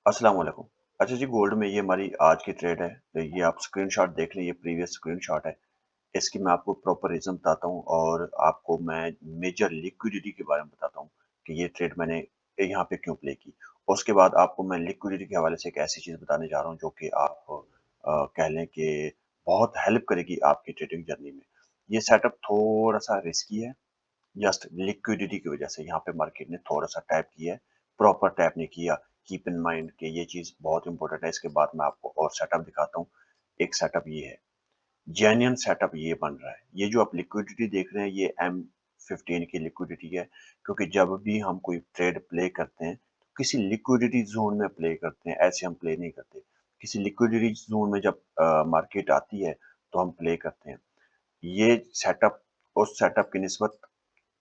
अस्सलाम वालेकुम। अच्छा जी, गोल्ड में ये हमारी आज की ट्रेड है। तो ये आप स्क्रीनशॉट देख लें, ये प्रीवियस स्क्रीनशॉट है। इसकी मैं आपको प्रॉपर रीज़न बताता हूँ और आपको मैं मेजर लिक्विडिटी के बारे में बताता हूँ कि ये ट्रेड मैंने यहाँ पे क्यों प्ले की। उसके बाद आपको मैं लिक्विडिटी के हवाले से एक ऐसी चीज़ बताने जा रहा हूँ जो कि आप कह लें कि बहुत हेल्प करेगी आपकी ट्रेडिंग जर्नी में। ये सेटअप थोड़ा-सा रिस्की है, जस्ट लिक्विडिटी की वजह से यहाँ पे मार्केट ने थोड़ा-सा टैप किया है, प्रॉपर टैप नहीं किया। कीप इन माइंड कि ये चीज़ बहुत इम्पोर्टेंट है। इसके बाद मैं आपको और सेटअप दिखाता हूँ। एक सेटअप ये है, जेन्युइन सेटअप ये बन रहा है। ये जो आप लिक्विडिटी देख रहे हैं ये M15 की लिक्विडिटी है, क्योंकि जब भी हम कोई ट्रेड प्ले करते हैं, तो किसी लिक्विडिटी ज़ोन में प्ले करते हैं, ऐसे हम प्ले नहीं करते। किसी लिक्विडिटी ज़ोन में जब मार्केट आती है, तो हम प्ले करते हैं। ये सेटअप उस सेटअप की निस्बत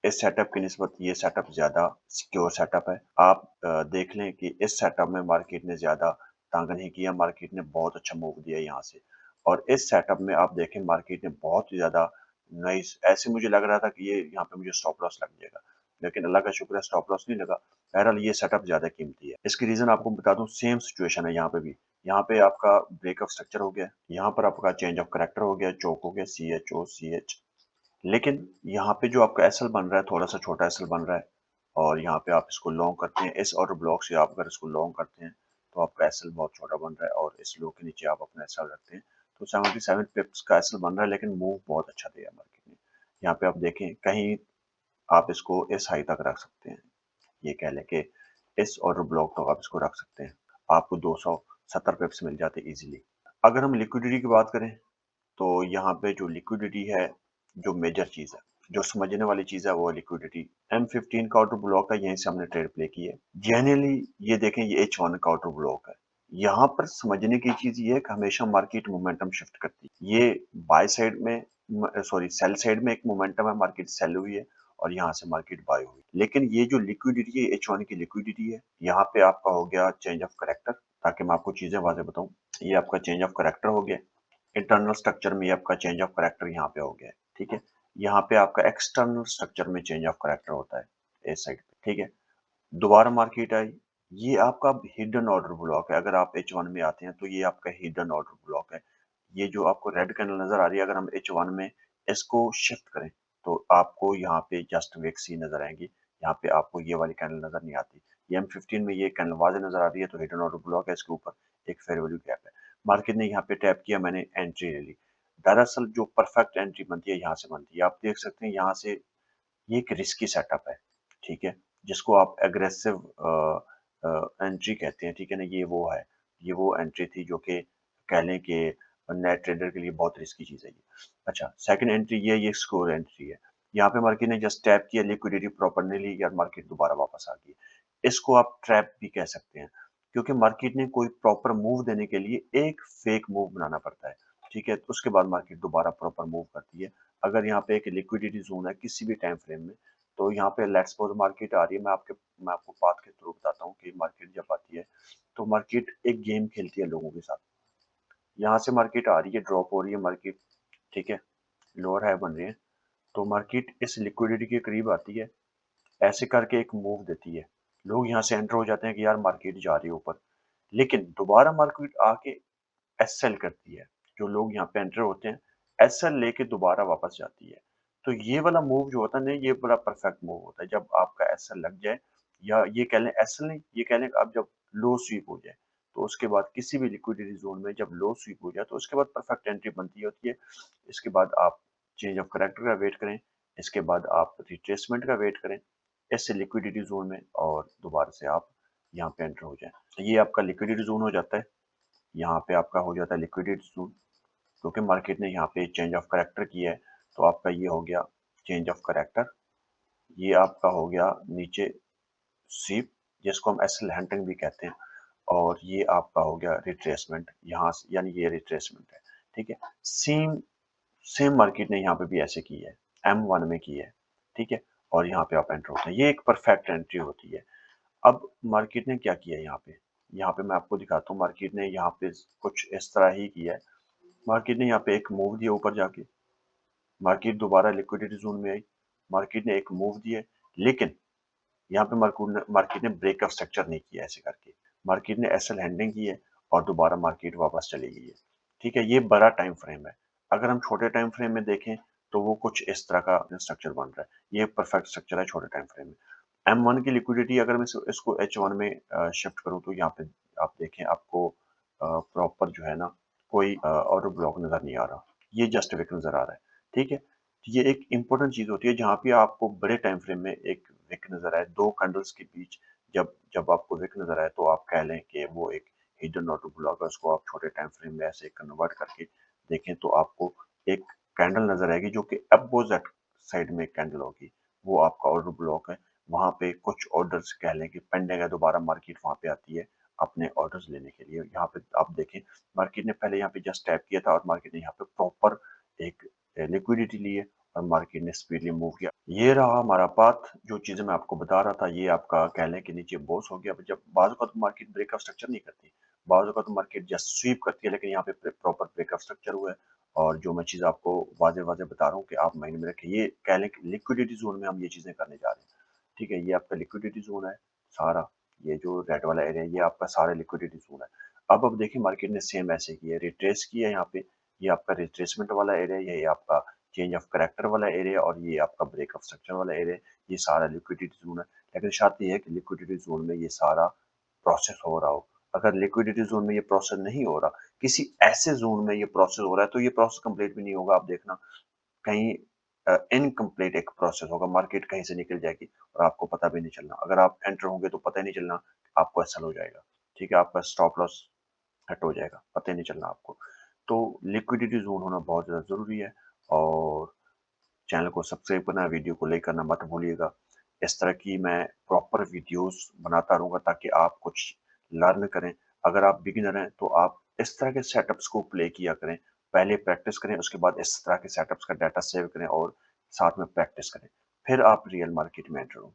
इस सेटअप की निस्बत ये सेटअप ज़्यादा सिक्योर सेटअप है। आप देख लें कि इस सेटअप में मार्केट ने ज़्यादा तंग नहीं किया, मार्केट ने बहुत अच्छा मूव दिया यहाँ से। और इस सेटअप में आप देखें मार्केट ने बहुत ही ज़्यादा नाइस, ऐसे मुझे लग रहा था कि ये यहाँ पे मुझे स्टॉप लॉस लग जाएगा, लेकिन अल्लाह का शुक्र है स्टॉप लॉस नहीं लगा। बहरहाल ये सेटअप ज़्यादा कीमती है। इसकी रीज़न आपको बता दूँ, सेम सिचुएशन है यहाँ पे भी। यहाँ पे आपका ब्रेकअप स्ट्रक्चर हो गया है, यहाँ पर आपका चेंज ऑफ करैक्टर हो गया, चोक हो गया, CHO, CH। लेकिन यहाँ पे जो आपका एसएल बन रहा है, थोड़ा-सा छोटा एसएल बन रहा है और यहाँ पे आप इसको लॉन्ग करते हैं। इस ऑर्डर ब्लॉक से आप अगर इसको लॉन्ग करते हैं, तो आपका एसएल बहुत छोटा बन रहा है और इस लो के नीचे आप अपना एसएल रखते हैं, तो 77 पिप्स का एसएल बन रहा है, लेकिन मूव बहुत अच्छा दिया मार्केट ने। यहाँ पे आप देखें, कहीं आप इसको इस हाई तक रख सकते हैं। ये कह लें कि इस ऑर्डर ब्लॉक तक आप इसको रख सकते हैं। आपको 270 पिप्स मिल जाते ईज़िली। अगर हम लिक्विडिटी की बात करें, तो यहाँ पे जो लिक्विडिटी है, जो मेजर चीज़ है, जो समझने वाली चीज़ है वो है लिक्विडिटी। M15 का आउटर ब्लॉक है, यहीं से हमने ट्रेड प्ले की है। जेन्युइनली ये देखें, ये H1 का आउटर ब्लॉक है। यहाँ पर समझने की चीज़ ये है कि हमेशा मार्केट मोमेंटम शिफ्ट करती है। ये बाय साइड में सॉरी सेल साइड में एक मोमेंटम है, मार्केट सेल हुई है और यहाँ से मार्केट बाय हुई। लेकिन ये जो लिक्विडिटी है, H1 की लिक्विडिटी है, यहाँ पे आपका हो गया चेंज ऑफ करैक्टर। ताकि मैं आपको चीज़ें वाज़ेह बताऊँ, ये आपका चेंज ऑफ करैक्टर हो गया। इंटरनल स्ट्रक्चर में ये आपका चेंज ऑफ करैक्टर यहाँ पे हो गया है, ठीक है। यहाँ पे आपका एक्सटर्नल स्ट्रक्चर में चेंज ऑफ करैक्टर होता है इस साइड पे, ठीक है। दोबारा मार्केट आई, ये आपका हिडन ऑर्डर ब्लॉक है। अगर आप H1 में आते हैं तो ये आपका हिडन ऑर्डर ब्लॉक है। ये जो आपको रेड कैंडल नजर आ रही है, अगर हम H1 में इसको शिफ्ट करें, तो आपको यहाँ पे जस्ट विक्स ही नजर आएंगी। यहाँ पे आपको ये वाली कैंडल नजर नहीं आती। ये M15 में ये कैंडल वाज़ेह नजर आ रही है, तो हिडन ऑर्डर ब्लॉक है, इसके ऊपर एक फेयर वैल्यू गैप है। मार्केट ने यहाँ पे टैप किया, मैंने एंट्री ले ली। दरअसल जो परफेक्ट एंट्री बनती है यहाँ से बनती है। आप देख सकते हैं यहाँ से, ये एक रिस्की सेटअप है, ठीक है, जिसको आप एग्रेसिव एंट्री कहते हैं, ठीक है ना। ये वो एंट्री थी जो कि कह लें कि नेट ट्रेडर के लिए बहुत रिस्की चीज़ है ये। अच्छा, सेकंड एंट्री ये स्कोर एंट्री है। यहाँ पे मार्केट ने जस्ट टैप किया, लिक्विडिटी प्रॉपर नहीं ली और मार्केट दोबारा वापस आ गई। इसको आप ट्रैप भी कह सकते हैं, क्योंकि मार्केट ने कोई प्रॉपर मूव देने के लिए एक फेक मूव बनाना पड़ता है, ठीक है। तो उसके बाद मार्केट दोबारा प्रॉपर मूव करती है। अगर यहाँ पे एक लिक्विडिटी जोन है किसी भी टाइम फ्रेम में, तो यहाँ पे लेट्स सपोज मार्केट आ रही है, मैं आपको बात के थ्रू बताता हूँ कि मार्केट जब आती है, तो मार्केट एक गेम खेलती है लोगों के साथ। यहाँ से मार्केट आ रही है, ड्रॉप हो रही है मार्केट, ठीक है, लोअर हाई बन रही है, तो मार्केट इस लिक्विडिटी के करीब आती है, ऐसे करके एक मूव देती है। लोग यहाँ से एंटर हो जाते हैं कि यार मार्केट जा रही है ऊपर, लेकिन दोबारा मार्केट आके एसएल करती है। जो लोग यहाँ पे एंटर होते हैं, एसएल लेके दोबारा वापस जाती है। तो ये वाला मूव जो होता है ना, ये बड़ा परफेक्ट मूव होता है। जब आपका एसएल लग जाए, या ये कह लें एसएल नहीं, ये कह लें कि अब जब लो स्वीप हो जाए, तो उसके बाद किसी भी लिक्विडिटी जोन में जब लो स्वीप हो जाए, तो उसके बाद परफेक्ट एंट्री बनती होती है। इसके बाद आप चेंज ऑफ करैक्टर का वेट करें, इसके बाद आप रिट्रेसमेंट का वेट करें ऐसे लिक्विडिटी जोन में, और दोबारा से आप यहाँ पे एंटर हो जाएं। तो ये आपका लिक्विडिटी जोन हो जाता है। यहाँ पे आपका हो जाता है लिक्विडिटी जोन, क्योंकि मार्केट ने यहाँ पे चेंज ऑफ करैक्टर किया है, तो आपका ये हो गया चेंज ऑफ करैक्टर। ये आपका हो गया नीचे स्वीप, जिसको हम एसएल हंटिंग भी कहते हैं, और ये आपका हो गया रिट्रेसमेंट यहाँ से, यानी ये रिट्रेसमेंट है, ठीक है। सेम सेम मार्केट ने यहाँ पे भी ऐसे की है, M1 में की है, ठीक है। और यहाँ पे आप एंटर होते हैं, ये एक परफेक्ट एंट्री होती है। अब मार्केट ने क्या किया यहाँ पे मैं आपको दिखाता हूँ। मार्केट ने यहाँ पे कुछ इस तरह ही किया है। मार्केट ने यहाँ पे एक मूव दिया ऊपर जाके, मार्केट दोबारा लिक्विडिटी जोन में आई, मार्केट ने एक मूव दिया, लेकिन यहाँ पे मार्केट ने ब्रेकअप स्ट्रक्चर नहीं किया ऐसे करके। मार्केट ने एस एल हैंडलिंग की है और दोबारा मार्केट वापस चली गई है। ठीक है, ये बड़ा टाइम फ्रेम है। अगर हम छोटे टाइम फ्रेम में देखें तो वो कुछ इस तरह का स्ट्रक्चर बन रहा है। ये परफेक्ट स्ट्रक्चर है छोटे टाइम फ्रेम में। M1 की लिक्विडिटी अगर मैं इसको H1 में शिफ्ट करूं तो यहाँ पे आप देखें आपको प्रॉपर जो है ना कोई ऑर्डर ब्लॉक नजर नहीं आ रहा। ये जस्ट विक नजर आ रहा है। ठीक है, ये एक इंपॉर्टेंट चीज होती है जहाँ पे आपको बड़े टाइम फ्रेम में एक विक नजर आए, दो कैंडल्स के बीच जब जब आपको विक नजर आए तो आप कह लें कि वो एक हिडन ऑर्डर ब्लॉक है। उसको आप छोटे टाइम फ्रेम में ऐसे कन्वर्ट करके देखें तो आपको एक कैंडल नजर आएगी जो कि अपोजिट साइड में एक कैंडल होगी, वो आपका ऑर्डर ब्लॉक है। वहां पे कुछ ऑर्डर्स कह लें कि पेंडिंग है, दोबारा मार्केट वहां पे आती है अपने ऑर्डर्स लेने के लिए। यहाँ पे आप देखें मार्केट ने पहले यहाँ पे जस्ट टैप किया था और मार्केट ने यहाँ पे प्रॉपर एक लिक्विडिटी ली है और मार्केट ने स्पीडली मूव किया। ये रहा हमारा पाथ। जो चीजें मैं आपको बता रहा था ये आपका कह लें कि नीचे बॉस हो गया। जब बाजू का तो मार्केट ब्रेकअप स्ट्रक्चर नहीं करती, बाजू का तो मार्केट जस्ट स्वीप करती है, लेकिन यहाँ पे प्रॉपर ब्रेकअप स्ट्रक्चर हुआ है। और जो मैं चीज आपको वाजे वाजे बता रहा हूँ कि आप माइंड में रखें, ये कह लें कि लिक्विडिटी जोन में हम ये चीजें करने जा रहे हैं। ठीक है, ये आपका लिक्विडिटी जोन है सारा। ये जो रेड वाला एरिया ये आपका सारा लिक्विडिटी जोन है। अब देखिए मार्केट ने सेम ऐसे किया, रिट्रेस किया यहाँ पे। ये आपका रिट्रेसमेंट वाला एरिया, ये आपका चेंज ऑफ करेक्टर वाला एरिया और ये आपका ब्रेकअप स्ट्रक्चर वाला एरिया। ये सारा लिक्विडिटी जोन है। लेकिन शर्त ये है कि लिक्विडिटी जोन में ये सारा प्रोसेस हो रहा हो। अगर लिक्विडिटी जोन में ये प्रोसेस नहीं हो रहा, किसी ऐसे जोन में ये प्रोसेस हो रहा है तो ये प्रोसेस कंप्लीट भी नहीं होगा। आप देखना कहीं इनकम्प्लीट एक प्रोसेस होगा, मार्केट कहीं से निकल जाएगी और आपको पता भी नहीं चलना। अगर आप एंटर होंगे तो पता ही नहीं चलना, आपको एसएल हो जाएगा। ठीक है, आपका स्टॉप लॉस हिट हो जाएगा, पता ही नहीं चलना आपको। तो लिक्विडिटी जोन होना बहुत ज़्यादा ज़रूरी है। और चैनल को सब्सक्राइब करना, वीडियो को लाइक करना मत भूलिएगा। इस तरह की मैं प्रॉपर वीडियोस बनाता रहूँगा ताकि आप कुछ लर्न करें। अगर आप बिगिनर हैं तो आप इस तरह के सेटअप्स को प्ले किया करें। पहले प्रैक्टिस करें, उसके बाद इस तरह के सेटअप्स का डाटा सेव करें और साथ में प्रैक्टिस करें। फिर आप रियल मार्केट में एंटर हों।